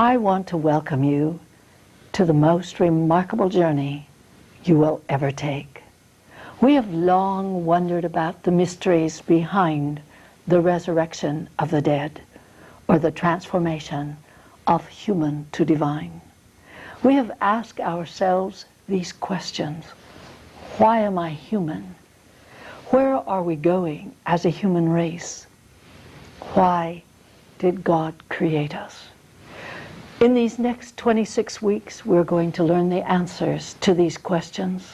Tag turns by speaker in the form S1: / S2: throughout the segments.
S1: I want to welcome you to the most remarkable journey you will ever take. We have long wondered about the mysteries behind the resurrection of the dead, or the transformation of human to divine. We have asked ourselves these questions. Why am I human? Where are we going as a human race? Why did God create us? In these next 26 weeks, we're going to learn the answers to these questions.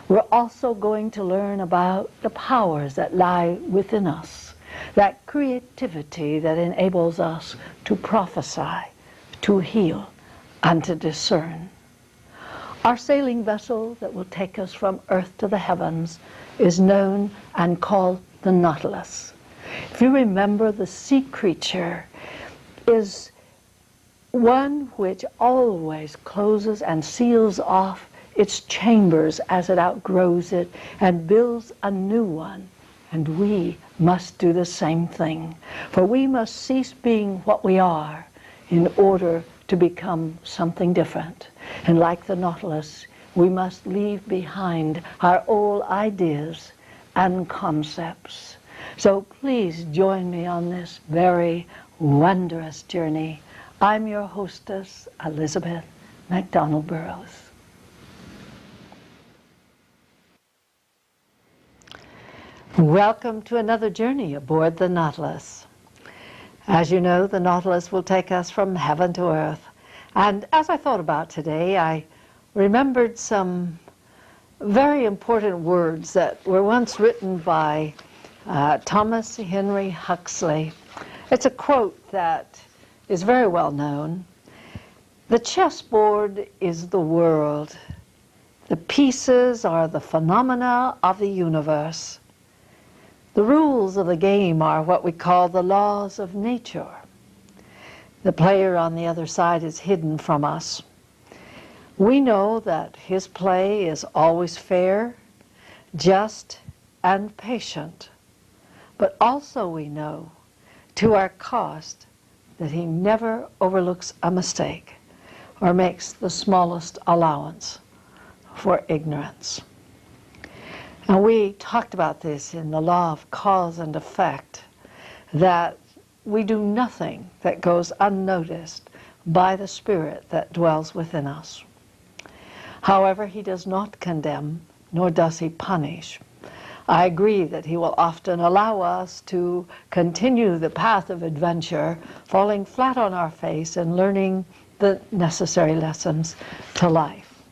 S1: We're also going to learn about the powers that lie within us, that creativity that enables us to prophesy, to heal, and to discern. Our sailing vessel that will take us from earth to the heavens is known and called the Nautilus. If you remember, the sea creature is one which always closes and seals off its chambers as it outgrows it and builds a new one. And we must do the same thing, for we must cease being what we are in order to become something different. And like the Nautilus, we must leave behind our old ideas and concepts. So please join me on this very wondrous journey. I'm your hostess, Elizabeth MacDonald Burrows. Welcome to another journey aboard the Nautilus. As you know, the Nautilus will take us from heaven to earth. And as I thought about today, I remembered some very important words that were once written by Thomas Henry Huxley. It's a quote that is very well known. The chessboard is the world. The pieces are the phenomena of the universe. The rules of the game are what we call the laws of nature. The player on the other side is hidden from us. We know that his play is always fair, just, and patient. But also we know, to our cost, that he never overlooks a mistake or makes the smallest allowance for ignorance. And we talked about this in the law of cause and effect, that we do nothing that goes unnoticed by the Spirit that dwells within us. However, he does not condemn, nor does he punish. I agree that he will often allow us to continue the path of adventure, falling flat on our face and learning the necessary lessons to life.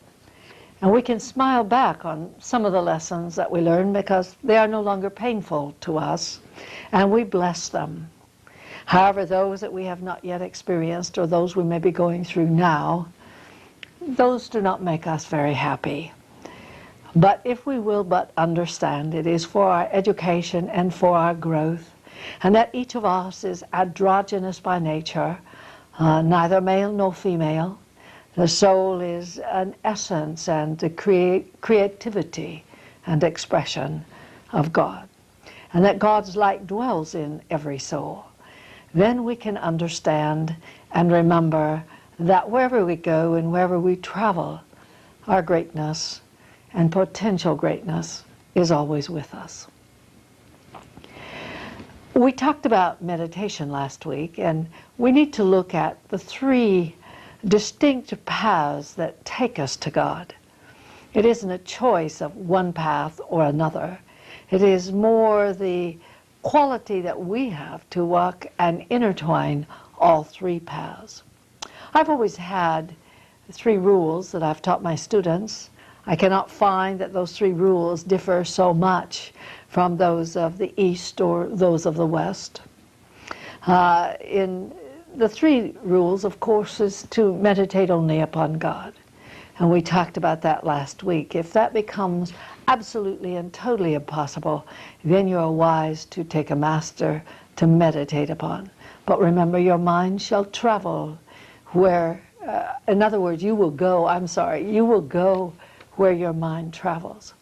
S1: And we can smile back on some of the lessons that we learn because they are no longer painful to us, and we bless them. However, those that we have not yet experienced or those we may be going through now, those do not make us very happy. But if we will but understand, it is for our education and for our growth, and that each of us is androgynous by nature, neither male nor female. The soul is an essence and the creativity and expression of God, and that God's light dwells in every soul. Then we can understand and remember that wherever we go and wherever we travel, our greatness and potential greatness is always with us. We talked about meditation last week, and we need to look at the three distinct paths that take us to God. It isn't a choice of one path or another. It is more the quality that we have to walk and intertwine all three paths. I've always had three rules that I've taught my students. I cannot find that those three rules differ so much from those of the East or those of the West. In the three rules, of course, is to meditate only upon God. And we talked about that last week. If that becomes absolutely and totally impossible, then you are wise to take a master to meditate upon. But remember, your mind shall travel where, in other words, you will go where your mind travels.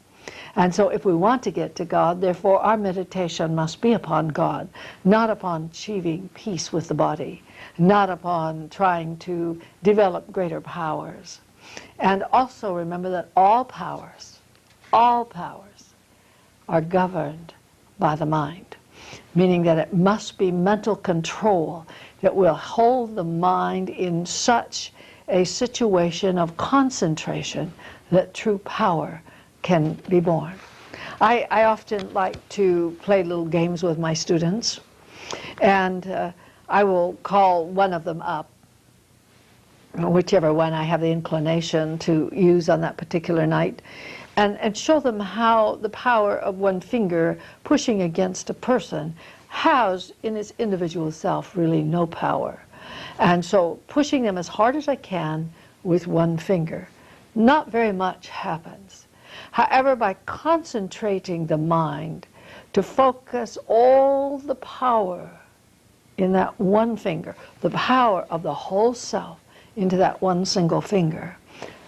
S1: And so if we want to get to God, therefore our meditation must be upon God, not upon achieving peace with the body, not upon trying to develop greater powers. And also remember that all powers are governed by the mind, meaning that it must be mental control that will hold the mind in such a situation of concentration that true power can be born. I often like to play little games with my students, and I will call one of them up, whichever one I have the inclination to use on that particular night, and show them how the power of one finger pushing against a person has in its individual self really no power. And so pushing them as hard as I can with one finger, not very much happens. However, by concentrating the mind to focus all the power in that one finger, the power of the whole self into that one single finger,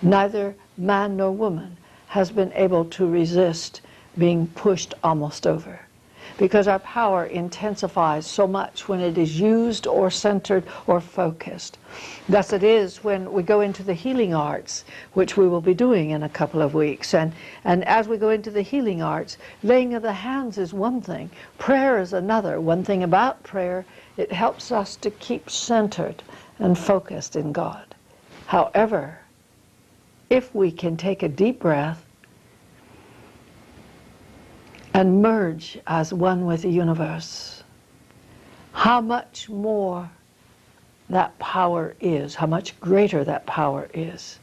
S1: neither man nor woman has been able to resist being pushed almost over. Because our power intensifies so much when it is used or centered or focused. Thus it is when we go into the healing arts, which we will be doing in a couple of weeks. And as we go into the healing arts, laying of the hands is one thing, prayer is another. One thing about prayer, it helps us to keep centered and focused in God. However, if we can take a deep breath and merge as one with the universe, how much more that power is, how much greater that power is,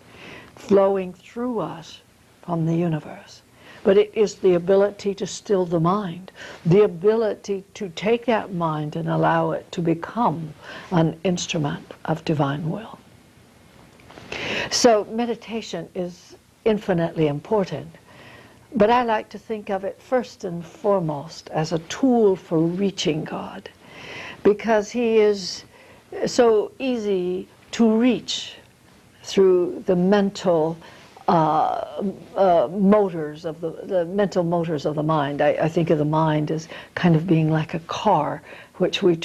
S1: flowing through us from the universe. But it is the ability to still the mind, the ability to take that mind and allow it to become an instrument of divine will. So meditation is infinitely important. But I like to think of it first and foremost as a tool for reaching God, because He is so easy to reach through the mental motors of the mental motors of the mind. I think of the mind as kind of being like a car which we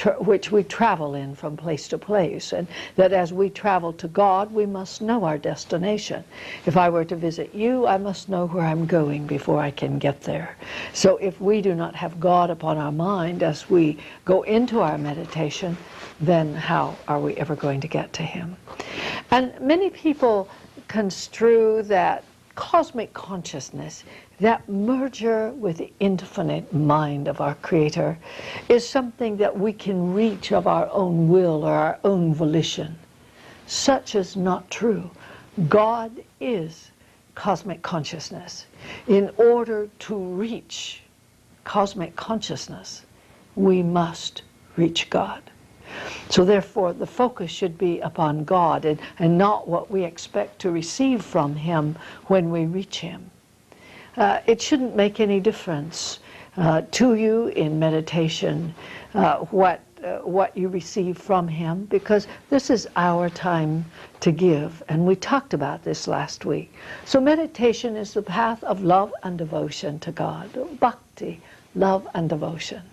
S1: travel in from place to place, and that as we travel to God, we must know our destination. If I were to visit you, I must know where I'm going before I can get there. So if we do not have God upon our mind as we go into our meditation, then how are we ever going to get to Him? And many people construe that cosmic consciousness, that merger with the infinite mind of our Creator, is something that we can reach of our own will or our own volition. Such is not true. God is cosmic consciousness. In order to reach cosmic consciousness, we must reach God. So therefore, the focus should be upon God and not what we expect to receive from Him when we reach Him. It shouldn't make any difference to you in meditation what you receive from Him, because this is our time to give, and we talked about this last week. So meditation is the path of love and devotion to God, bhakti, love and devotion.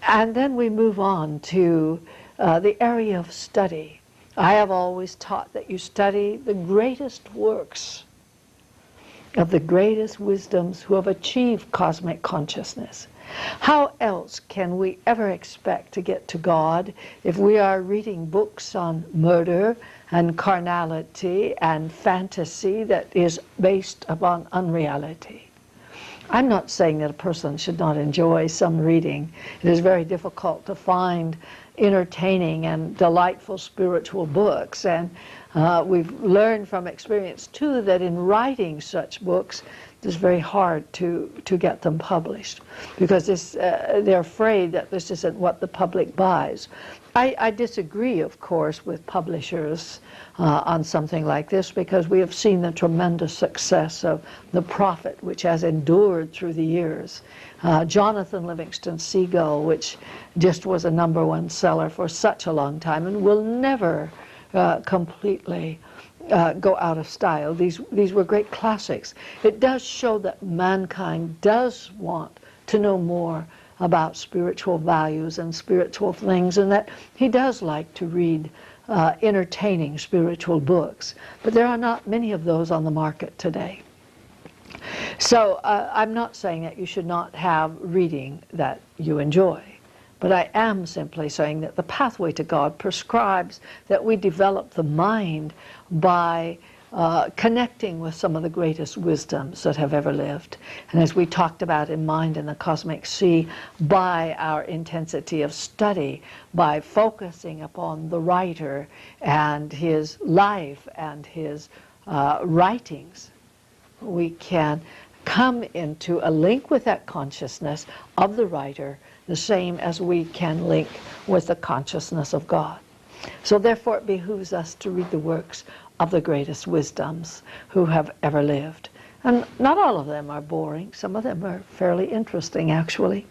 S1: And then we move on to the area of study. I have always taught that you study the greatest works of the greatest wisdoms who have achieved cosmic consciousness. How else can we ever expect to get to God if we are reading books on murder and carnality and fantasy that is based upon unreality? I'm not saying that a person should not enjoy some reading. It is very difficult to find entertaining and delightful spiritual books, and we've learned from experience too that in writing such books it's very hard to get them published, because they're afraid that this isn't what the public buys. I disagree, of course, with publishers on something like this, because we have seen the tremendous success of The Prophet, which has endured through the years. Jonathan Livingston Seagull, which just was a #1 seller for such a long time and will never completely go out of style. These were great classics. It does show that mankind does want to know more about spiritual values and spiritual things, and that he does like to read entertaining spiritual books. But there are not many of those on the market today. So I'm not saying that you should not have reading that you enjoy, but I am simply saying that the pathway to God prescribes that we develop the mind by connecting with some of the greatest wisdoms that have ever lived. And as we talked about in Mind in the Cosmic Sea, by our intensity of study, by focusing upon the writer and his life and his writings, we can come into a link with that consciousness of the writer, the same as we can link with the consciousness of God. So therefore it behooves us to read the works of the greatest wisdoms who have ever lived. And not all of them are boring. Some of them are fairly interesting, actually.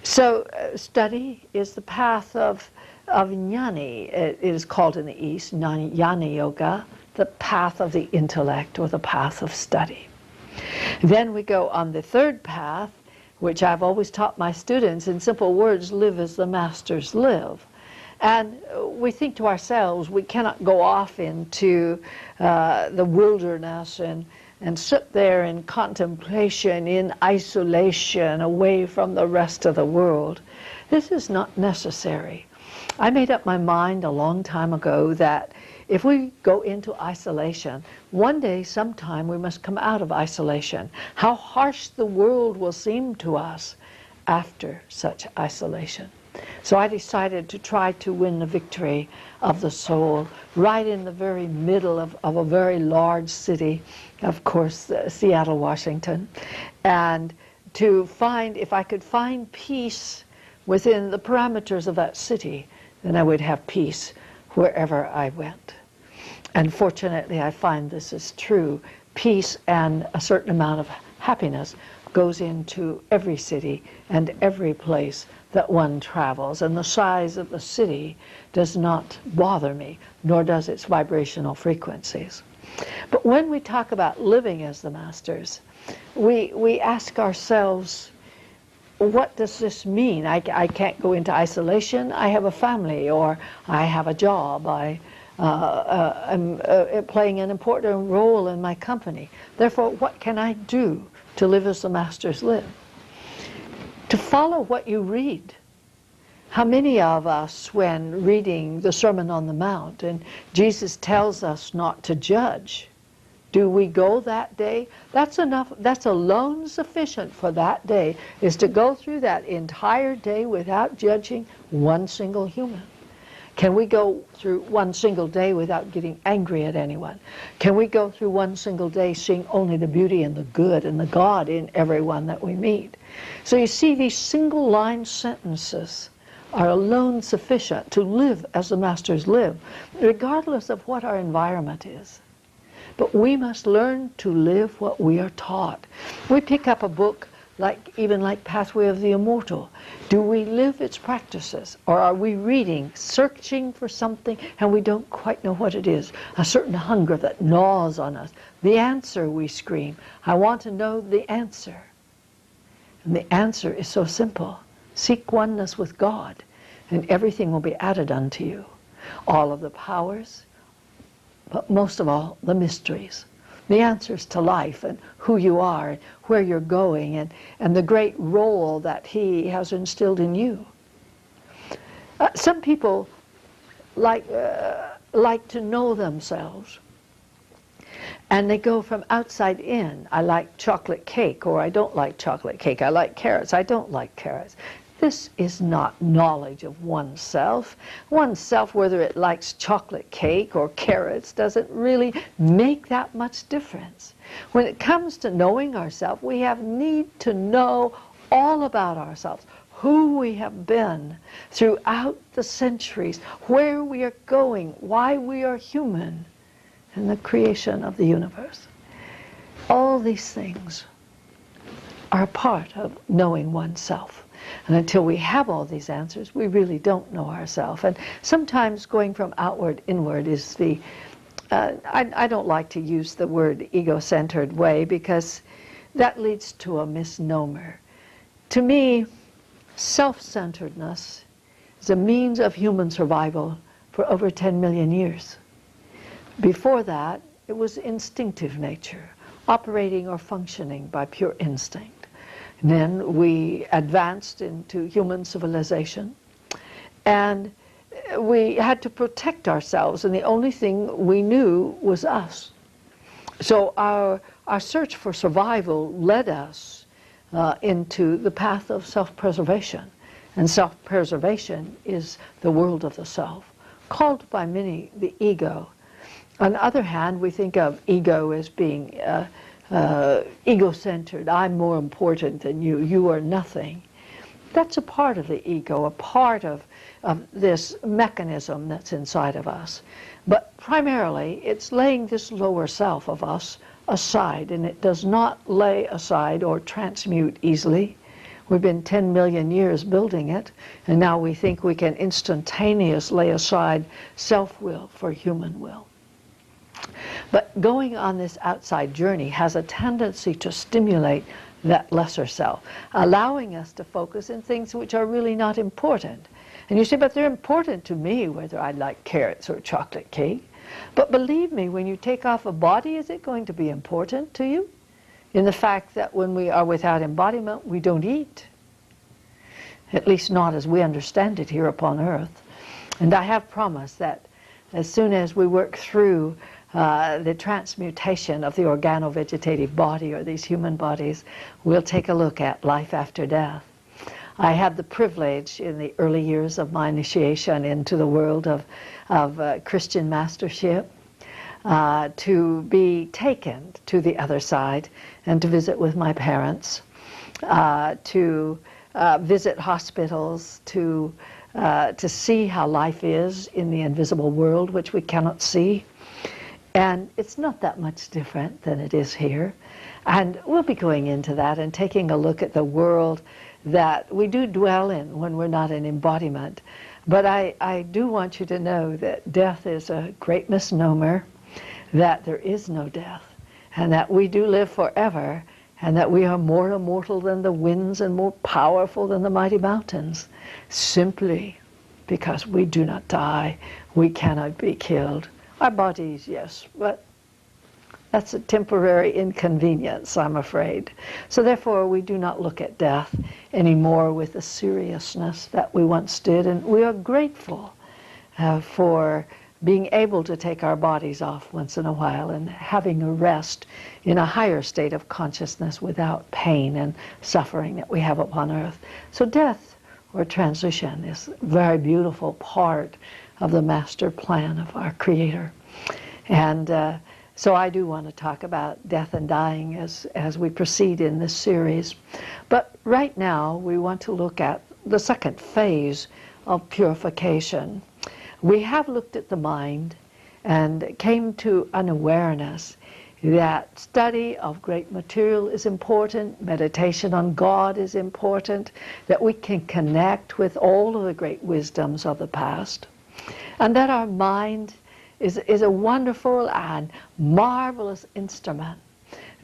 S1: So study is the path of jnani. It is called in the East jnana yoga, the path of the intellect, or the path of study. Then we go on the third path, which I've always taught my students in simple words: live as the masters live. And we think to ourselves, we cannot go off into the wilderness and sit there in contemplation, in isolation, away from the rest of the world. This is not necessary. I made up my mind a long time ago that if we go into isolation, one day, sometime, we must come out of isolation. How harsh the world will seem to us after such isolation. So I decided to try to win the victory of the soul right in the very middle of a very large city, of course, Seattle, Washington, and to find, if I could find peace within the parameters of that city, then I would have peace wherever I went. And fortunately, I find this is true. Peace and a certain amount of happiness goes into every city and every place that one travels. And the size of the city does not bother me, nor does its vibrational frequencies. But when we talk about living as the masters, we ask ourselves, what does this mean? I can't go into isolation. I have a family, or I have a job. I'm playing an important role in my company. Therefore, what can I do to live as the masters live? To follow what you read. How many of us, when reading the Sermon on the Mount, and Jesus tells us not to judge, do we go that day? That's enough. That's alone sufficient for that day, is to go through that entire day without judging one single human. Can we go through one single day without getting angry at anyone? Can we go through one single day seeing only the beauty and the good and the God in everyone that we meet? So you see, these single line sentences are alone sufficient to live as the masters live, regardless of what our environment is. But we must learn to live what we are taught. We pick up a book even like Pathway of the Immortal. Do we live its practices? Or are we reading, searching for something, and we don't quite know what it is? A certain hunger that gnaws on us. The answer, we scream. I want to know the answer. And the answer is so simple. Seek oneness with God, and everything will be added unto you. All of the powers, but most of all, the mysteries. The answers to life and who you are and where you're going and the great role that He has instilled in you. Some people like to know themselves, and they go from outside in. I like chocolate cake, or I don't like chocolate cake. I like carrots. I don't like carrots. This is not knowledge of oneself. Oneself, whether it likes chocolate cake or carrots, doesn't really make that much difference. When it comes to knowing ourselves, we have need to know all about ourselves, who we have been throughout the centuries, where we are going, why we are human, and the creation of the universe. All these things are a part of knowing oneself. And until we have all these answers, we really don't know ourselves. And sometimes going from outward inward is the I don't like to use the word ego-centered way because that leads to a misnomer. To me, self-centeredness is a means of human survival for over 10 million years. Before that, it was instinctive nature, operating or functioning by pure instinct. And then we advanced into human civilization, and we had to protect ourselves, and the only thing we knew was us. So our search for survival led us into the path of self-preservation. And self-preservation is the world of the self, called by many the ego. On the other hand, we think of ego as being ego-centered. I'm more important than you. You are nothing. That's a part of the ego, a part of this mechanism that's inside of us. But primarily, it's laying this lower self of us aside, and it does not lay aside or transmute easily. We've been 10 million years building it, and now we think we can instantaneously lay aside self-will for human will. But going on this outside journey has a tendency to stimulate that lesser self, allowing us to focus in things which are really not important. And you say, but they're important to me, whether I like carrots or chocolate cake. But believe me, when you take off a body, is it going to be important to you? In the fact that when we are without embodiment, we don't eat. At least not as we understand it here upon earth. And I have promised that as soon as we work through the transmutation of the organo-vegetative body, or these human bodies, we'll take a look at life after death. I had the privilege in the early years of my initiation into the world of Christian mastership to be taken to the other side and to visit with my parents, to visit hospitals, to see how life is in the invisible world, which we cannot see. And it's not that much different than it is here. And we'll be going into that and taking a look at the world that we do dwell in when we're not in embodiment. But I do want you to know that death is a great misnomer, that there is no death, and that we do live forever, and that we are more immortal than the winds and more powerful than the mighty mountains, simply because we do not die, we cannot be killed. Our bodies, yes, but that's a temporary inconvenience, I'm afraid. So therefore, we do not look at death anymore with the seriousness that we once did, and we are grateful for being able to take our bodies off once in a while and having a rest in a higher state of consciousness without pain and suffering that we have upon earth. So death or transition is a very beautiful part of the master plan of our Creator. And so I do want to talk about death and dying as we proceed in this series. But right now we want to look at the second phase of purification. We have looked at the mind and came to an awareness that study of great material is important, meditation on God is important, that we can connect with all of the great wisdoms of the past, and that our mind is a wonderful and marvelous instrument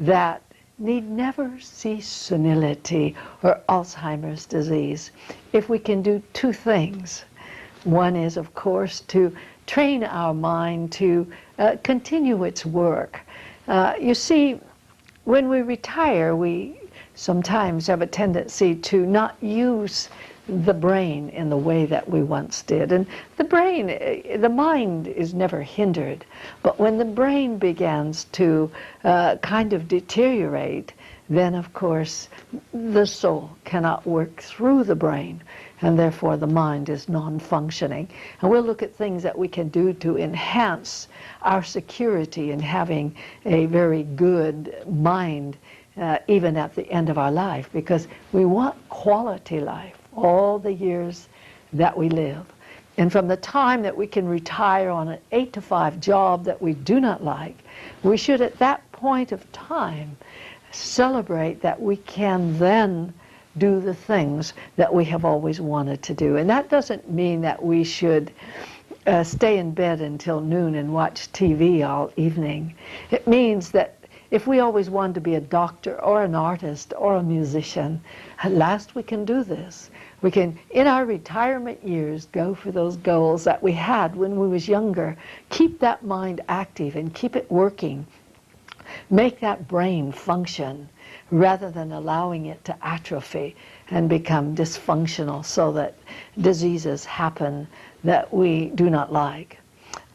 S1: that need never see senility or Alzheimer's disease if we can do two things. One is, of course, to train our mind to continue its work. You see, when we retire, we sometimes have a tendency to not use the brain in the way that we once did. And the mind is never hindered, but when the brain begins to kind of deteriorate, then of course the soul cannot work through the brain, and therefore the mind is non-functioning. And we'll look at things that we can do to enhance our security in having a very good mind even at the end of our life, because we want quality life all the years that we live. And from the time that we can retire on an 8-to-5 job that we do not like, we should at that point of time celebrate that we can then do the things that we have always wanted to do. And that doesn't mean that we should stay in bed until noon and watch TV all evening. It means that if we always wanted to be a doctor or an artist or a musician, at last we can do this. We can, in our retirement years, go for those goals that we had when we was younger. Keep that mind active and keep it working. Make that brain function rather than allowing it to atrophy and become dysfunctional so that diseases happen that we do not like.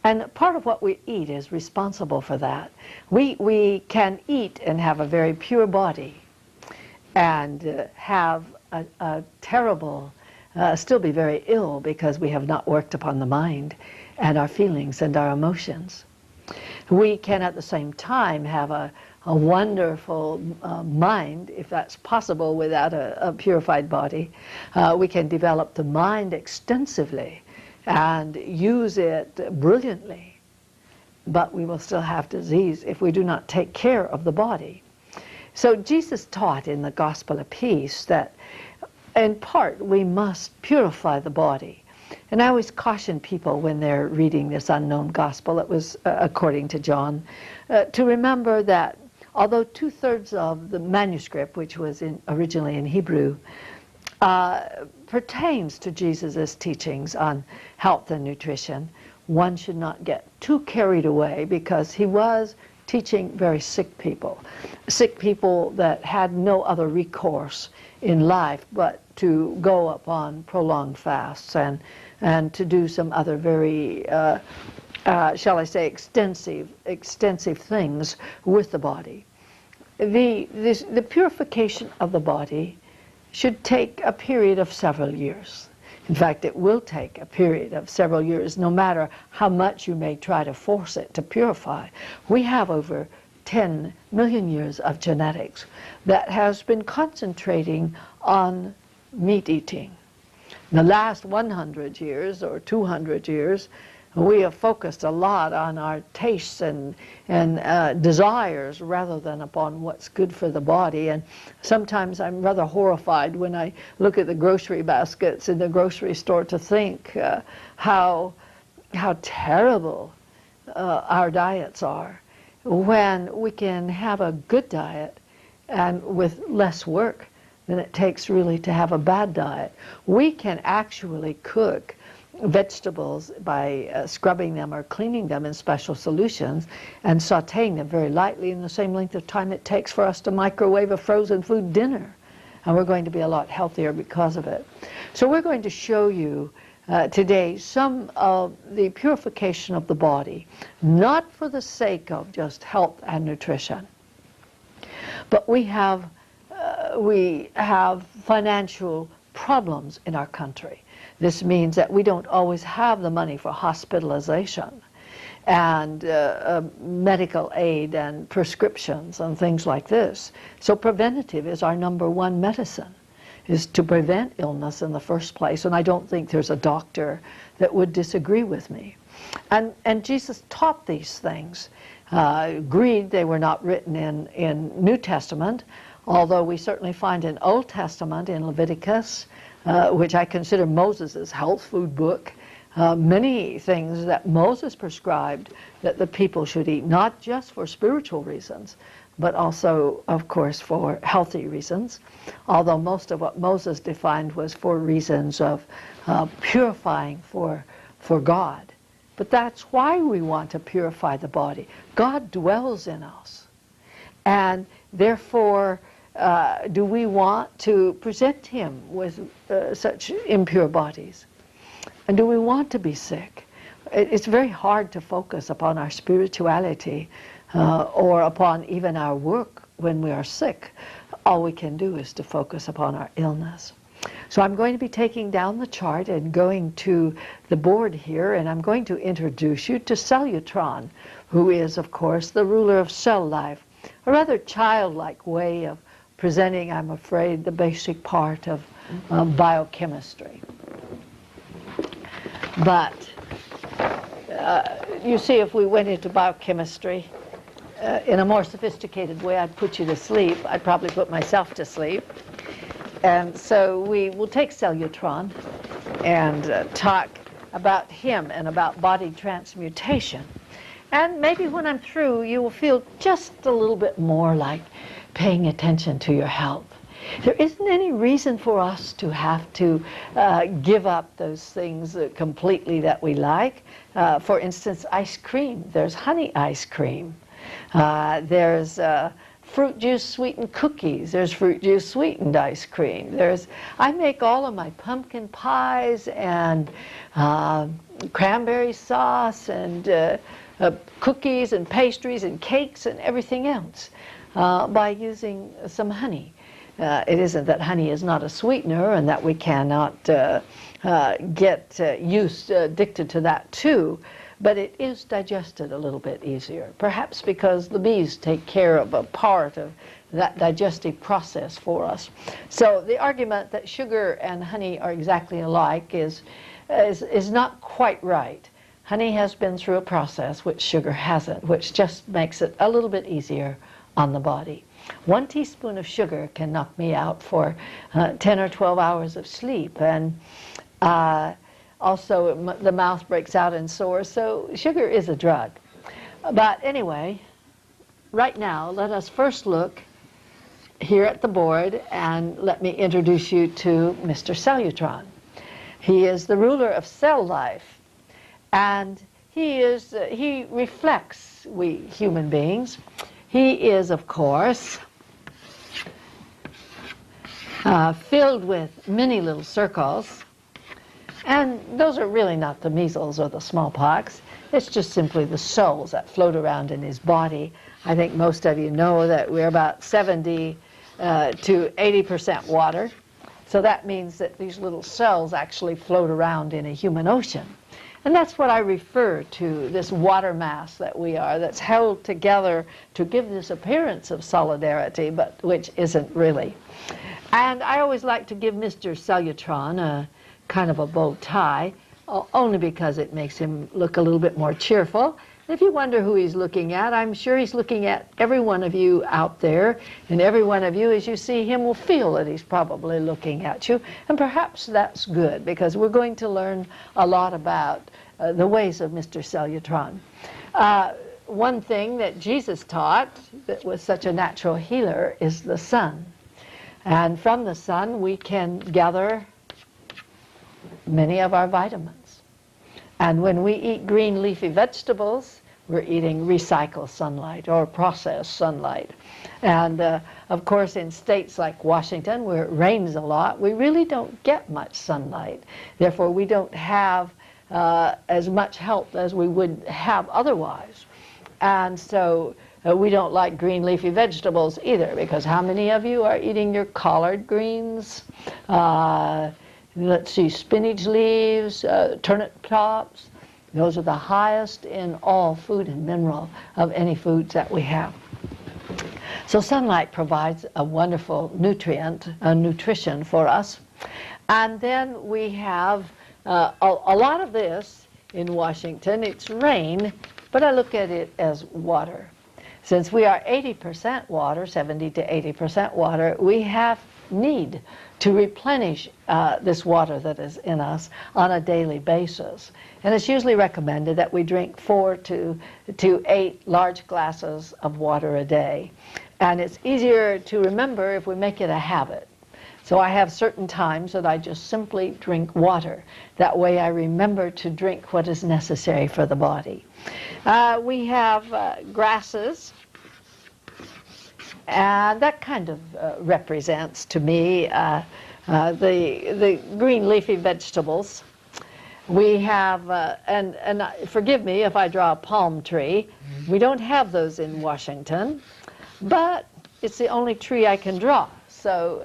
S1: And part of what we eat is responsible for that. We can eat and have a very pure body and have a terrible, still be very ill because we have not worked upon the mind and our feelings and our emotions. We can at the same time have a wonderful mind, if that's possible without a purified body. We can develop the mind extensively and use it brilliantly, but we will still have disease if we do not take care of the body. So Jesus taught in the Gospel of Peace that in part we must purify the body. And I always caution people when they're reading this unknown gospel, it was according to John, to remember that although 2/3 of the manuscript, which was originally in Hebrew, pertains to Jesus' teachings on health and nutrition, one should not get too carried away because he was teaching very sick people that had no other recourse in life but to go upon prolonged fasts and to do some other very, shall I say, extensive things with the body. The purification of the body should take a period of several years. In fact, it will take a period of several years, no matter how much you may try to force it to purify. We have over 10 million years of genetics that has been concentrating on meat eating. In the last 100 years or 200 years, we have focused a lot on our tastes and desires rather than upon what's good for the body. And sometimes I'm rather horrified when I look at the grocery baskets in the grocery store to think how terrible our diets are, when we can have a good diet and with less work than it takes really to have a bad diet. We can actually cook vegetables by scrubbing them or cleaning them in special solutions and sautéing them very lightly in the same length of time it takes for us to microwave a frozen food dinner. And we're going to be a lot healthier because of it. So we're going to show you today some of the purification of the body, not for the sake of just health and nutrition, but we have financial problems in our country. This means that we don't always have the money for hospitalization and medical aid and prescriptions and things like this. So preventative is our #1 medicine, is to prevent illness in the first place. And I don't think there's a doctor that would disagree with me. And Jesus taught these things. Agreed they were not written in New Testament, although we certainly find in Old Testament, in Leviticus, which I consider Moses' health food book, many things that Moses prescribed that the people should eat, not just for spiritual reasons, but also, of course, for healthy reasons, although most of what Moses defined was for reasons of purifying for God. But that's why we want to purify the body. God dwells in us, and therefore do we want to present him with such impure bodies? And do we want to be sick? It's very hard to focus upon our spirituality or upon even our work when we are sick. All we can do is to focus upon our illness. So I'm going to be taking down the chart and going to the board here, and I'm going to introduce you to Cellutron, who is, of course, the ruler of cell life. A rather childlike way of presenting, I'm afraid, the basic part of biochemistry. But you see, if we went into biochemistry in a more sophisticated way, I'd put you to sleep. I'd probably put myself to sleep. And so we will take Cellutron and talk about him and about body transmutation. And maybe when I'm through, you will feel just a little bit more like paying attention to your health. There isn't any reason for us to have to give up those things completely that we like. For instance, ice cream. There's honey ice cream. There's fruit juice sweetened cookies. There's fruit juice sweetened ice cream. I make all of my pumpkin pies and cranberry sauce and cookies and pastries and cakes and everything else by using some honey. It isn't that honey is not a sweetener and that we cannot get addicted to that too, but it is digested a little bit easier, perhaps because the bees take care of a part of that digestive process for us. So the argument that sugar and honey are exactly alike is not quite right. Honey has been through a process which sugar hasn't, which just makes it a little bit easier on the body. 1 teaspoon of sugar can knock me out for 10 or 12 hours of sleep, and also the mouth breaks out in sores, so sugar is a drug. But anyway, right now let us first look here at the board, and let me introduce you to Mr. Cellutron. He is the ruler of cell life, and he reflects we human beings. He is, of course, filled with many little circles, and those are really not the measles or the smallpox. It's just simply the cells that float around in his body. I think most of you know that we're about 70 to 80% water, so that means that these little cells actually float around in a human ocean. And that's what I refer to, this water mass that we are, that's held together to give this appearance of solidarity, but which isn't really. And I always like to give Mr. Cellutron a kind of a bow tie, only because it makes him look a little bit more cheerful. If you wonder who he's looking at, I'm sure he's looking at every one of you out there, and every one of you, as you see him, will feel that he's probably looking at you, and perhaps that's good, because we're going to learn a lot about the ways of Mr. Cellutron. One thing that Jesus taught that was such a natural healer is the sun. And from the sun we can gather many of our vitamins. And when we eat green leafy vegetables, we're eating recycled sunlight or processed sunlight. And of course in states like Washington, where it rains a lot, we really don't get much sunlight. Therefore we don't have as much help as we would have otherwise. And so we don't like green leafy vegetables either, because how many of you are eating your collard greens? Let's see, spinach leaves, turnip tops. Those are the highest in all food and mineral of any foods that we have. So sunlight provides a wonderful nutrition for us. And then we have a lot of this in Washington. It's rain, but I look at it as water. Since we are 80% water, 70 to 80% water, we have need to replenish this water that is in us on a daily basis. And it's usually recommended that we drink 4 to 8 large glasses of water a day. And it's easier to remember if we make it a habit. So I have certain times that I just simply drink water. That way I remember to drink what is necessary for the body. We have grasses, and that kind of represents to me the green leafy vegetables. We have, and forgive me if I draw a palm tree. We don't have those in Washington, but it's the only tree I can draw. So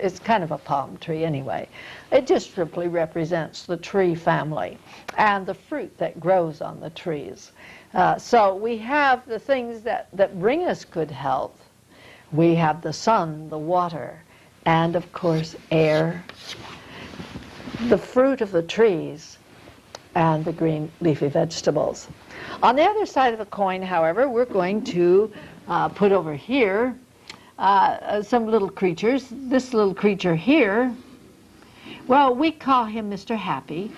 S1: it's kind of a palm tree anyway. It just simply represents the tree family and the fruit that grows on the trees. So we have the things that bring us good health. We have the sun, the water, and of course air, the fruit of the trees, and the green leafy vegetables. On the other side of the coin, however, we're going to put over here some little creatures. This little creature here, well, we call him Mr. Happy,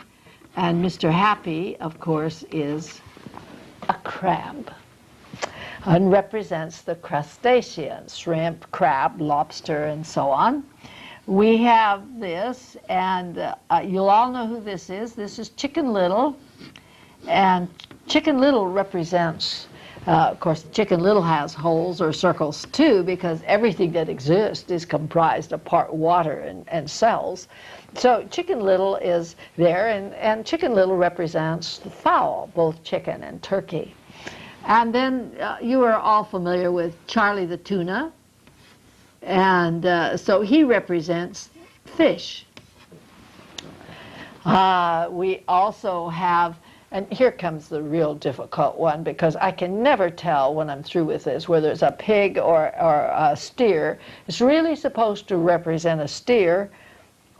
S1: And Mr. Happy, of course, is a crab and represents the crustaceans, shrimp, crab, lobster, and so on. We have this, and you'll all know who this is. This is Chicken Little, and Chicken Little represents, of course, Chicken Little has holes or circles too, because everything that exists is comprised of part water and cells. So Chicken Little is there, and Chicken Little represents the fowl, both chicken and turkey. And then you are all familiar with Charlie the tuna, and so he represents fish. We also have, and here comes the real difficult one, because I can never tell when I'm through with this whether it's a pig or a steer. It's really supposed to represent a steer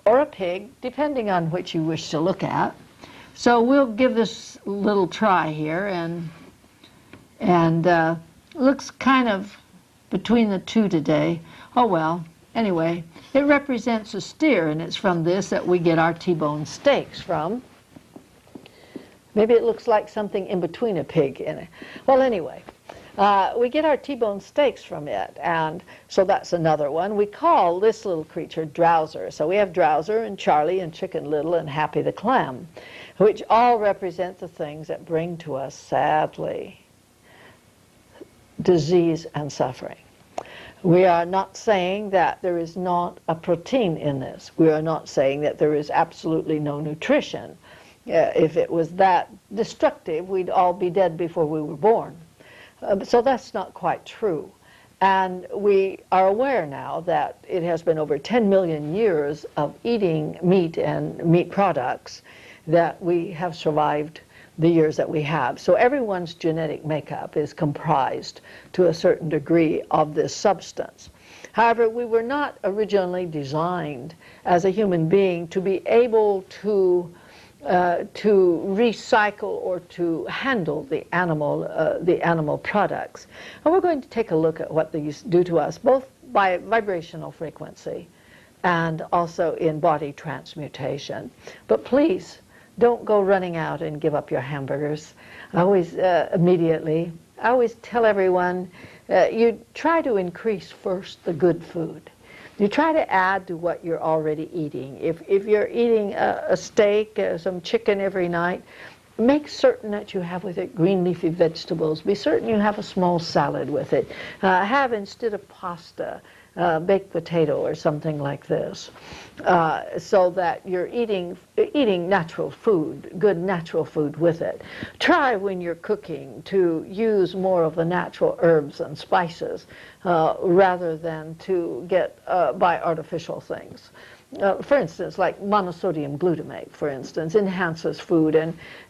S1: or a pig, depending on which you wish to look at. So we'll give this a little try here, and looks kind of between the two today. Oh well, anyway, it represents a steer, and it's from this that we get our T-bone steaks from. Maybe it looks like something in between a pig and it. Well, anyway, we get our T-bone steaks from it, and so that's another one. We call this little creature Drowser. So we have Drowser and Charlie and Chicken Little and Happy the clam, which all represent the things that bring to us, sadly, disease and suffering. We are not saying that there is not a protein in this. We are not saying that there is absolutely no nutrition. If it was that destructive, we'd all be dead before we were born. So that's not quite true. And we are aware now that it has been over 10 million years of eating meat and meat products that we have survived the years that we have. So everyone's genetic makeup is comprised to a certain degree of this substance. However, we were not originally designed as a human being to be able to recycle or to handle the animal products. And we're going to take a look at what these do to us, both by vibrational frequency and also in body transmutation. But please, don't go running out and give up your hamburgers. I always, immediately, I always tell everyone, you try to increase first the good food. You try to add to what you're already eating. If you're eating a steak, some chicken every night, make certain that you have with it green leafy vegetables. Be certain you have a small salad with it. Have, instead of pasta, baked potato or something like this, so that you're eating natural food, good natural food with it. Try when you're cooking to use more of the natural herbs and spices rather than to get by artificial things. For instance, like monosodium glutamate, for instance, enhances food,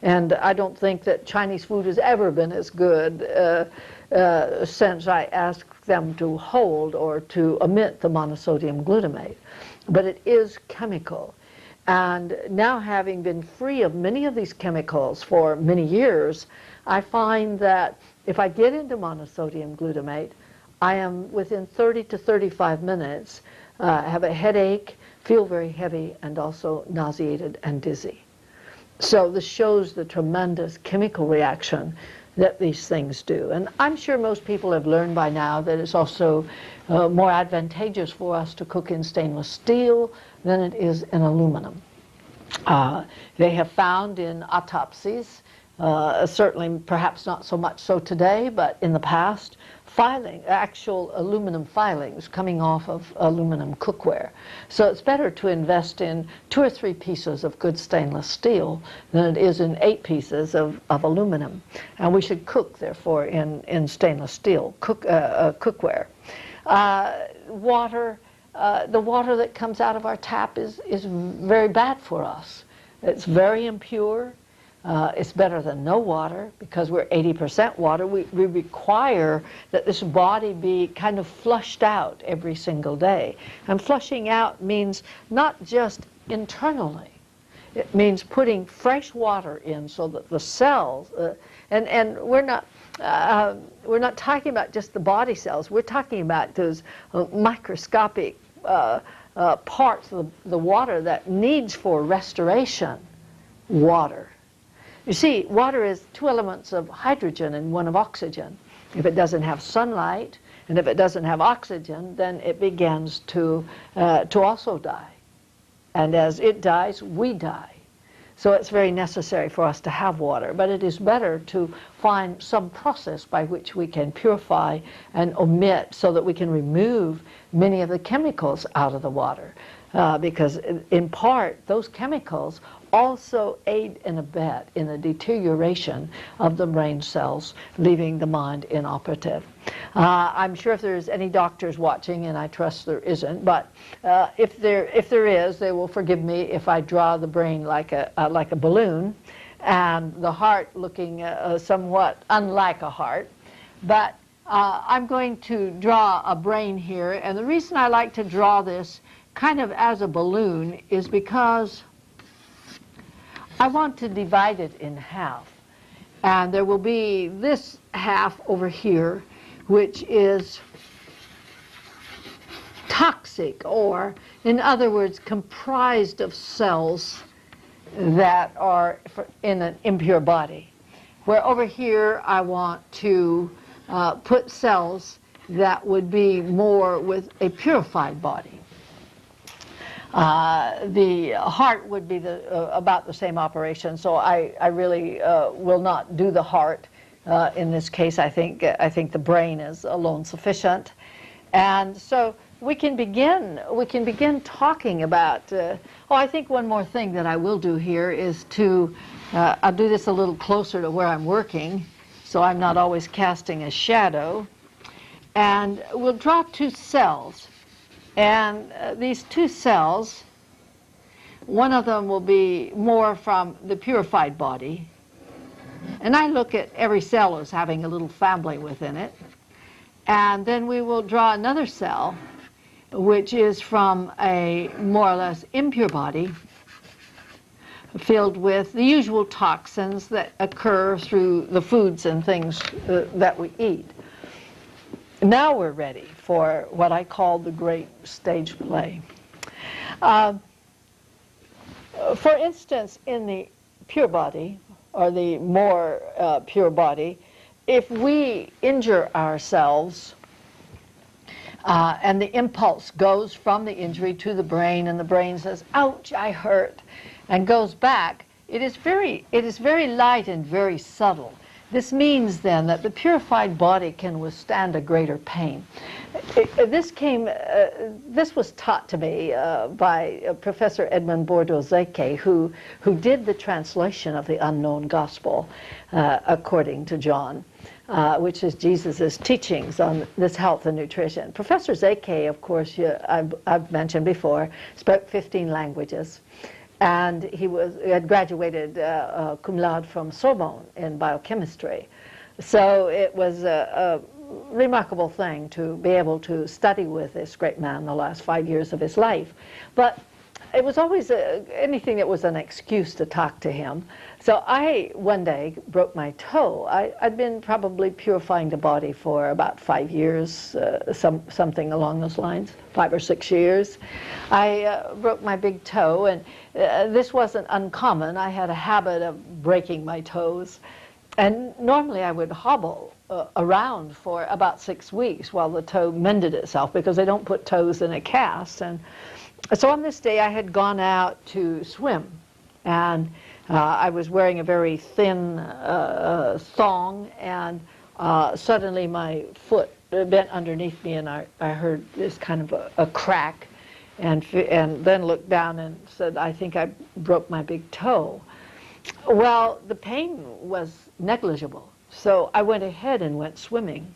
S1: and I don't think that Chinese food has ever been as good since I asked them to hold or to omit the monosodium glutamate. But it is chemical. And now, having been free of many of these chemicals for many years, I find that if I get into monosodium glutamate, I am within 30 to 35 minutes, have a headache, feel very heavy, and also nauseated and dizzy. So this shows the tremendous chemical reaction that these things do. And I'm sure most people have learned by now that it's also more advantageous for us to cook in stainless steel than it is in aluminum. They have found in autopsies, certainly perhaps not so much so today, but in the past, actual aluminum filings coming off of aluminum cookware. So it's better to invest in 2 or 3 pieces of good stainless steel than it is in 8 pieces of aluminum. And we should cook, therefore, in stainless steel cookware. Water, the water that comes out of our tap is very bad for us. It's very impure. It's better than no water because we're 80% water. We require that this body be kind of flushed out every single day. And flushing out means not just internally. It means putting fresh water in so that the cells, and we're not talking about just the body cells. We're talking about those microscopic parts of the water that needs for restoration water. You see, water is 2 elements of hydrogen and 1 of oxygen. If it doesn't have sunlight, and if it doesn't have oxygen, then it begins to also die. And as it dies, we die. So it's very necessary for us to have water, but it is better to find some process by which we can purify and omit so that we can remove many of the chemicals out of the water. Because in part, those chemicals also aid and abet in the deterioration of the brain cells, leaving the mind inoperative. I'm sure if there's any doctors watching, and I trust there isn't, but if there is, they will forgive me if I draw the brain like a balloon, and the heart looking somewhat unlike a heart. But I'm going to draw a brain here, and the reason I like to draw this kind of as a balloon is because I want to divide it in half. And there will be this half over here, which is toxic, or in other words, comprised of cells that are in an impure body. Where over here I want to put cells that would be more with a purified body. The heart would be about the same operation, so I really will not do the heart in this case. I think the brain is alone sufficient, and so we can begin talking about. I think one more thing that I will do here is to I'll do this a little closer to where I'm working, so I'm not always casting a shadow, and we'll draw 2 cells. And these 2 cells, one of them will be more from the purified body. And I look at every cell as having a little family within it. And then we will draw another cell, which is from a more or less impure body, filled with the usual toxins that occur through the foods and things that we eat. Now we're ready for what I call the great stage play. For instance, in the pure body, or the more pure body, if we injure ourselves and the impulse goes from the injury to the brain, and the brain says, "Ouch, I hurt," and goes back, it is very light and very subtle. This means then that the purified body can withstand a greater pain. This was taught to me by Professor Edmond Bordeaux-Zeke, who did the translation of the unknown gospel according to John, which is Jesus' teachings on this health and nutrition. Professor Zeke, of course, I've mentioned before, spoke 15 languages. And he had graduated cum laude from Sorbonne in biochemistry. So it was a remarkable thing to be able to study with this great man the last 5 years of his life. But it was always anything that was an excuse to talk to him. So I, one day, broke my toe. I'd been probably purifying the body for about 5 years, something along those lines, 5 or 6 years. I broke my big toe, and this wasn't uncommon. I had a habit of breaking my toes. And normally I would hobble around for about 6 weeks while the toe mended itself, because they don't put toes in a cast. And so on this day I had gone out to swim, and I was wearing a very thin thong, and suddenly my foot bent underneath me, and I heard this kind of a crack, and then looked down and said, "I think I broke my big toe." Well, the pain was negligible, so I went ahead and went swimming.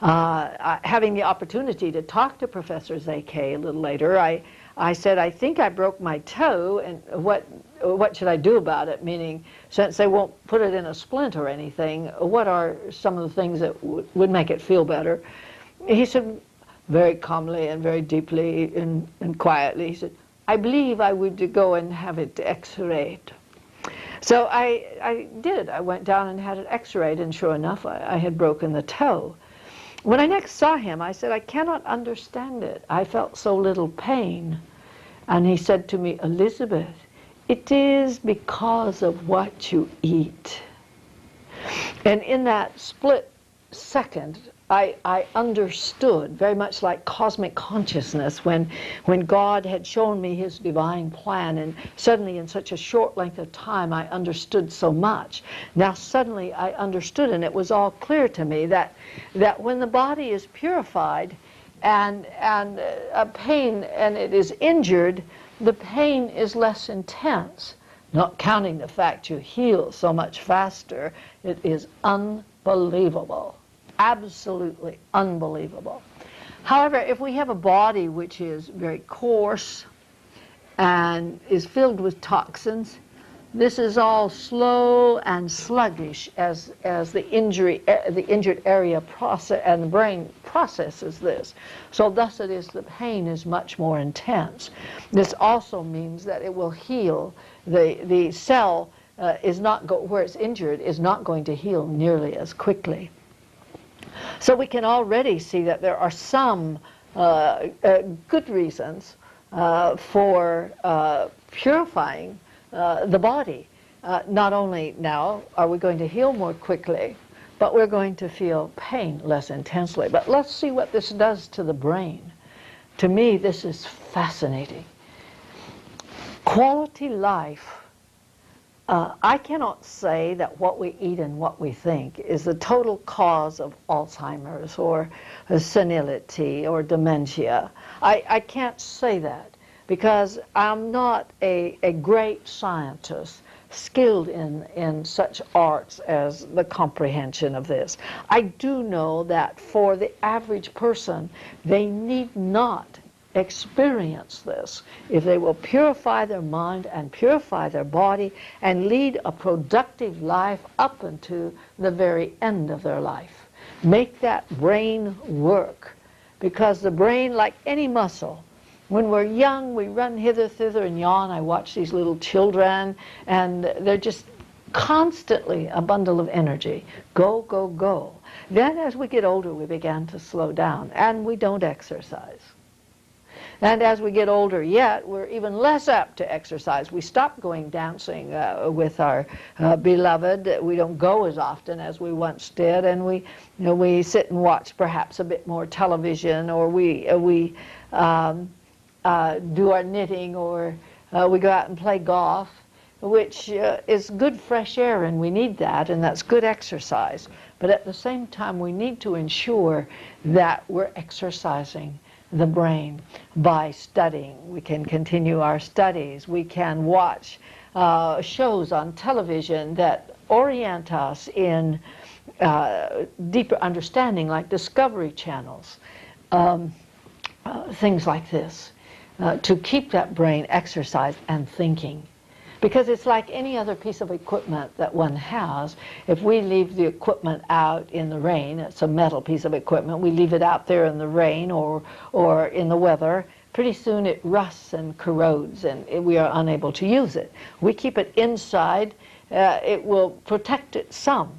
S1: Having the opportunity to talk to Professor Zeke a little later, I said, "I think I broke my toe, and what should I do about it?" Meaning, since they won't put it in a splint or anything, what are some of the things that would make it feel better? He said, very calmly and very deeply and quietly, he said, "I believe I would go and have it x-rayed." So I did. I went down and had it x-rayed, and sure enough, I had broken the toe. When I next saw him, I said, "I cannot understand it. I felt so little pain." And he said to me, "Elizabeth, it is because of what you eat. And in that split second, I understood, very much like cosmic consciousness, when God had shown me his divine plan, and suddenly in such a short length of time I understood so much. Now suddenly I understood, and it was all clear to me that when the body is purified and a pain, and it is injured, the pain is less intense. Not counting the fact you heal so much faster, it is unbelievable. Absolutely unbelievable. However, if we have a body which is very coarse and is filled with toxins, this is all slow and sluggish as the injured area process, and the brain processes this. So thus it is the pain is much more intense. This also means that it will heal. The cell is not where it's injured is not going to heal nearly as quickly. So we can already see that there are some good reasons for purifying the body. Not only now are we going to heal more quickly, but we're going to feel pain less intensely. But let's see what this does to the brain. To me, this is fascinating. Quality life. I cannot say that what we eat and what we think is the total cause of Alzheimer's or senility or dementia. I can't say that because I'm not a great scientist skilled in such arts as the comprehension of this. I do know that for the average person, they need not experience this if they will purify their mind and purify their body and lead a productive life up into the very end of their life. Make that brain work, because the brain, like any muscle, when we're young we run hither, thither and yon. I watch these little children and they're just constantly a bundle of energy. Go, go, go. Then as we get older we begin to slow down and we don't exercise. And as we get older yet, we're even less apt to exercise. We stop going dancing with our beloved. We don't go as often as we once did, and we sit and watch perhaps a bit more television, or we do our knitting, or we go out and play golf, which is good fresh air, and we need that, and that's good exercise. But at the same time, we need to ensure that we're exercising the brain by studying. We can continue our studies. We can watch shows on television that orient us in deeper understanding, like Discovery channels, things like this, to keep that brain exercised and thinking. Because it's like any other piece of equipment that one has. If we leave the equipment out in the rain, it's a metal piece of equipment, we leave it out there in the rain or in the weather, pretty soon it rusts and corrodes and we are unable to use it. We keep it inside, it will protect it some.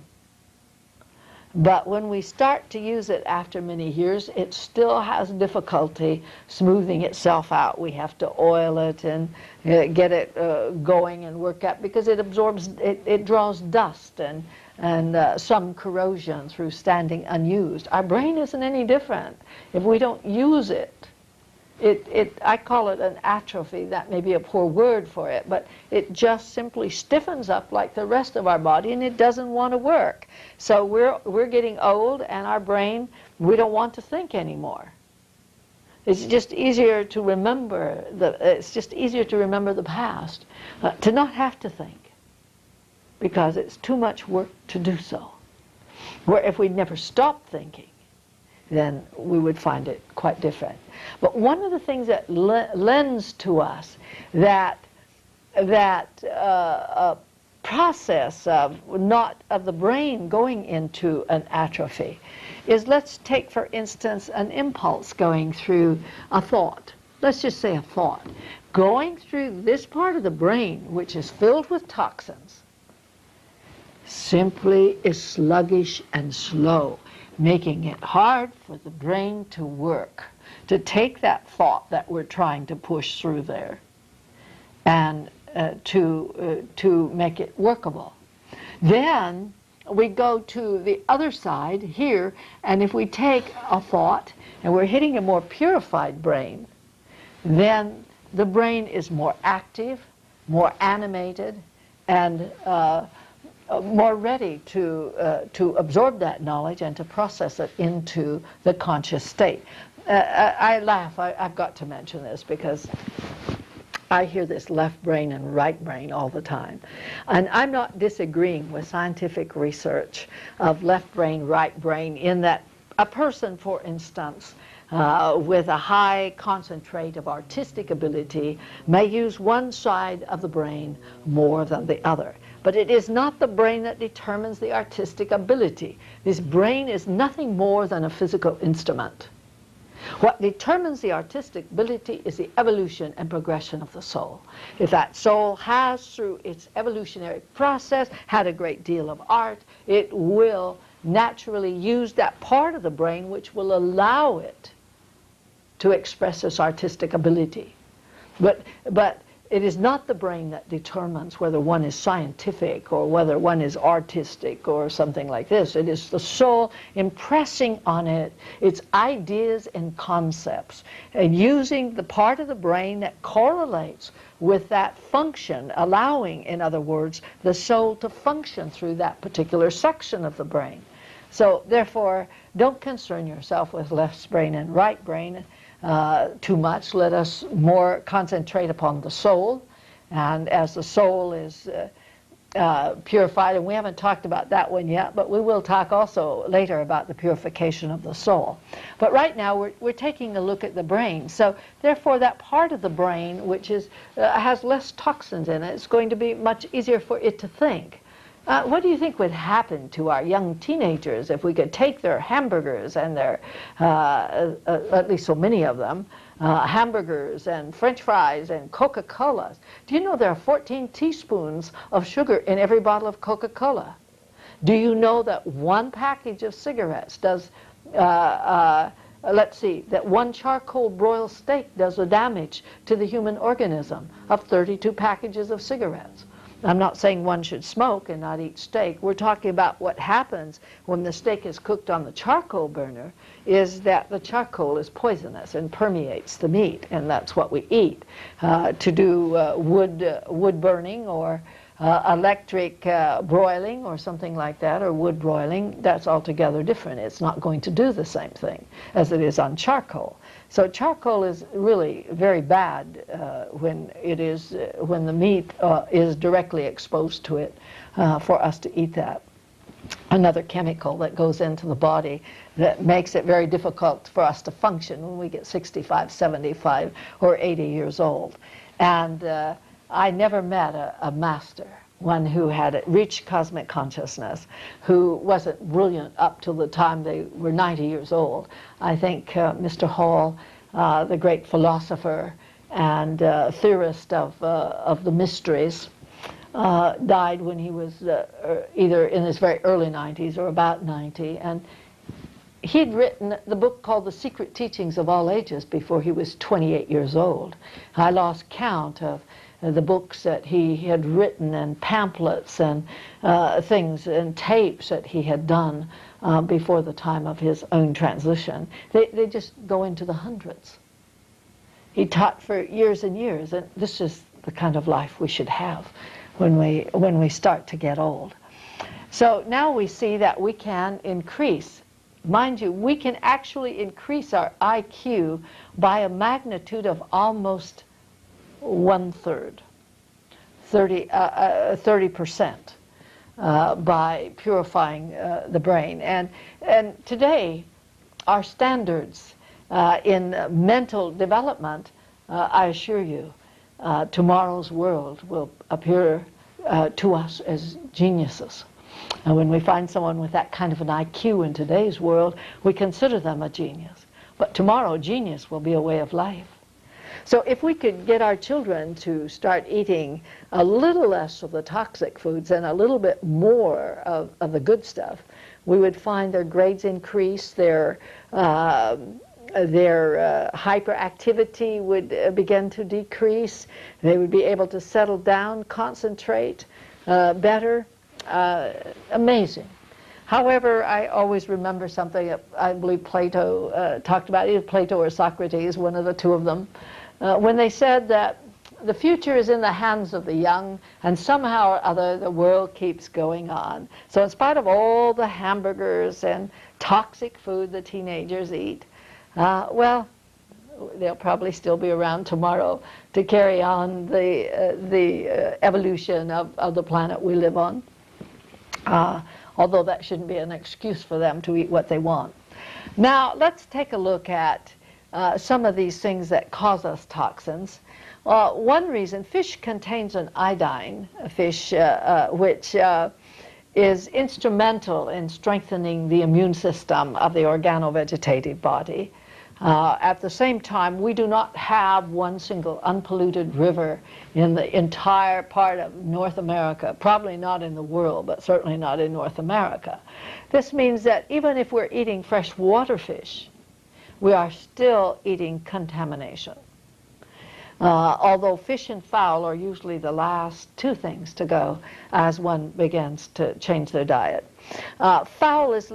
S1: But when we start to use it after many years, it still has difficulty smoothing itself out. We have to oil it and get it going and work up, because it absorbs, it draws dust and some corrosion through standing unused. Our brain isn't any different. If we don't use it, I call it an atrophy. That may be a poor word for it, but it just simply stiffens up like the rest of our body, and it doesn't want to work. So we're getting old, and our brain, we don't want to think anymore. It's just easier to remember the past, to not have to think, because it's too much work to do so. Where if we'd never stopped thinking, then we would find it quite different. But one of the things that lends to us that process of the brain going into an atrophy is, let's take for instance an impulse going through a thought. Let's just say a thought. Going through this part of the brain, which is filled with toxins, simply is sluggish and slow, making it hard for the brain to work, to take that thought that we're trying to push through there and to make it workable. Then we go to the other side here, and if we take a thought and we're hitting a more purified brain, then the brain is more active, more animated, and more ready to absorb that knowledge and to process it into the conscious state. I laugh. I've got to mention this because I hear this left brain and right brain all the time. And I'm not disagreeing with scientific research of left brain, right brain, in that a person, for instance, with a high concentrate of artistic ability may use one side of the brain more than the other. But it is not the brain that determines the artistic ability. This brain is nothing more than a physical instrument. What determines the artistic ability is the evolution and progression of the soul. If that soul has, through its evolutionary process, had a great deal of art, it will naturally use that part of the brain which will allow it to express its artistic ability. But it is not the brain that determines whether one is scientific or whether one is artistic or something like this. It is the soul impressing on it its ideas and concepts and using the part of the brain that correlates with that function, allowing, in other words, the soul to function through that particular section of the brain. So therefore, don't concern yourself with left brain and right brain too much. Let us more concentrate upon the soul, and as the soul is purified, and we haven't talked about that one yet, but we will talk also later about the purification of the soul. But right now we're taking a look at the brain. So therefore that part of the brain which is has less toxins in it, it's going to be much easier for it to think. What do you think would happen to our young teenagers if we could take their hamburgers and their, at least so many of them, hamburgers and French fries and Coca-Colas? Do you know there are 14 teaspoons of sugar in every bottle of Coca-Cola? Do you know that one package of cigarettes does, let's see, that one charcoal broiled steak does a damage to the human organism of 32 packages of cigarettes? I'm not saying one should smoke and not eat steak. We're talking about what happens when the steak is cooked on the charcoal burner is that the charcoal is poisonous and permeates the meat, and that's what we eat. To do wood burning or electric broiling or something like that, or wood broiling, that's altogether different. It's not going to do the same thing as it is on charcoal. So charcoal is really very bad when the meat is directly exposed to it for us to eat that. Another chemical that goes into the body that makes it very difficult for us to function when we get 65, 75, or 80 years old. And I never met a master, one who had reached cosmic consciousness, who wasn't brilliant up till the time they were 90 years old. I think Mr. Hall, the great philosopher and theorist of the mysteries, died when he was either in his very early 90s or about 90. And he'd written the book called The Secret Teachings of All Ages before he was 28 years old. I lost count of the books that he had written and pamphlets and things and tapes that he had done before the time of his own transition. They just go into the hundreds. He taught for years and years, and this is the kind of life we should have when we start to get old. So now we see that we can increase. Mind you, we can actually increase our IQ by a magnitude of almost 1/3, 30%, by purifying the brain. And today, our standards in mental development, I assure you, tomorrow's world will appear to us as geniuses. And when we find someone with that kind of an IQ in today's world, we consider them a genius. But tomorrow, genius will be a way of life. So if we could get our children to start eating a little less of the toxic foods and a little bit more of the good stuff, we would find their grades increase, their their hyperactivity would begin to decrease. They would be able to settle down, concentrate better. Amazing. However, I always remember something that I believe Plato talked about, either Plato or Socrates, one of the two of them, when they said that the future is in the hands of the young, and somehow or other the world keeps going on. So in spite of all the hamburgers and toxic food the teenagers eat, well, they'll probably still be around tomorrow to carry on the evolution of the planet we live on. Although that shouldn't be an excuse for them to eat what they want. Now, let's take a look at some of these things that cause us toxins. One reason, fish contains an iodine, which is instrumental in strengthening the immune system of the organovegetative body. At the same time, we do not have one single unpolluted river in the entire part of North America, probably not in the world, but certainly not in North America. This means that even if we're eating freshwater fish, we are still eating contamination. Although fish and fowl are usually the last two things to go as one begins to change their diet. Fowl is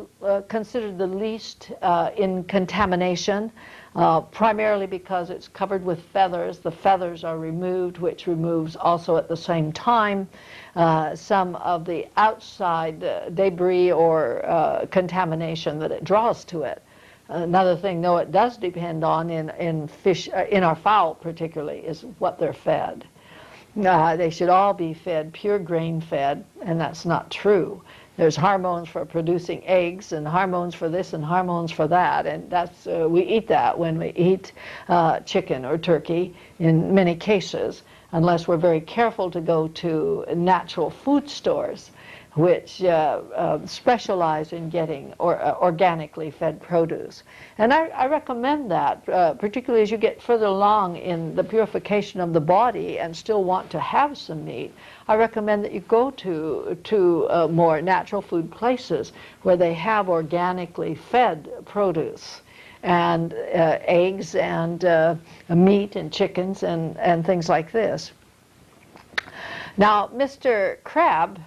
S1: considered the least in contamination, primarily because it's covered with feathers. The feathers are removed, which removes also at the same time some of the outside debris or contamination that it draws to it. Another thing, though, it does depend on in fish, in our fowl particularly, is what they're fed. They should all be fed pure grain fed, and that's not true. There's hormones for producing eggs, and hormones for this, and hormones for that, and that's we eat that when we eat chicken or turkey in many cases, unless we're very careful to go to natural food stores, which specialize in getting organically fed produce. And I recommend that, particularly as you get further along in the purification of the body and still want to have some meat. I recommend that you go to more natural food places where they have organically fed produce and eggs and meat and chickens and things like this. Now, Mr. Crab,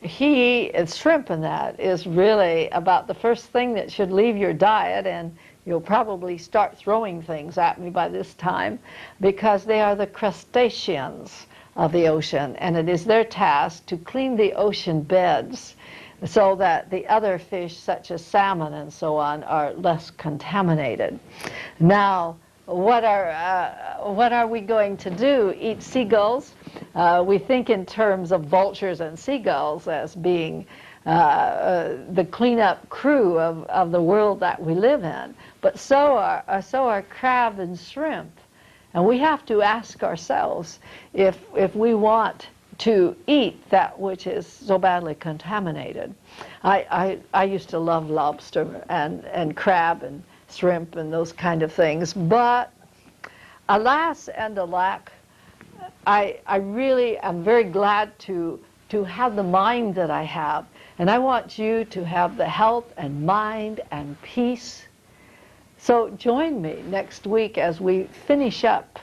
S1: shrimp and that is really about the first thing that should leave your diet, and you'll probably start throwing things at me by this time, because they are the crustaceans of the ocean, and it is their task to clean the ocean beds so that the other fish, such as salmon and so on, are less contaminated. Now, what are we going to do? Eat seagulls? We think in terms of vultures and seagulls as being the cleanup crew of the world that we live in, but so are crab and shrimp. And we have to ask ourselves if we want to eat that which is so badly contaminated. I used to love lobster and crab and shrimp and those kind of things, but alas and alack, I really am very glad to have the mind that I have, and I want you to have the health and mind and peace. So join me next week as we finish up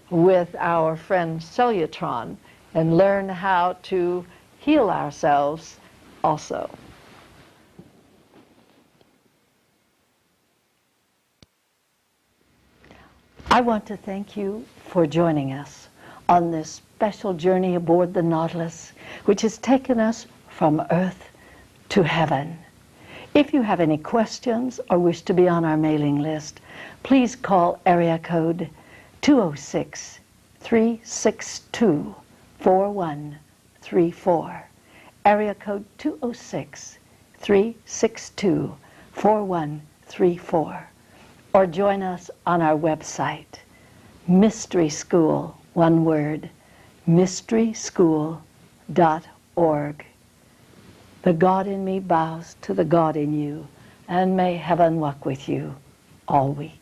S1: with our friend Cellutron and learn how to heal ourselves also. I want to thank you for joining us on this special journey aboard the Nautilus, which has taken us from Earth to heaven. If you have any questions or wish to be on our mailing list, please call area code 206-362-4134. Area code 206-362-4134. Or join us on our website, Mystery School, one word, mysteryschool.org. The God in me bows to the God in you, and may heaven walk with you all week.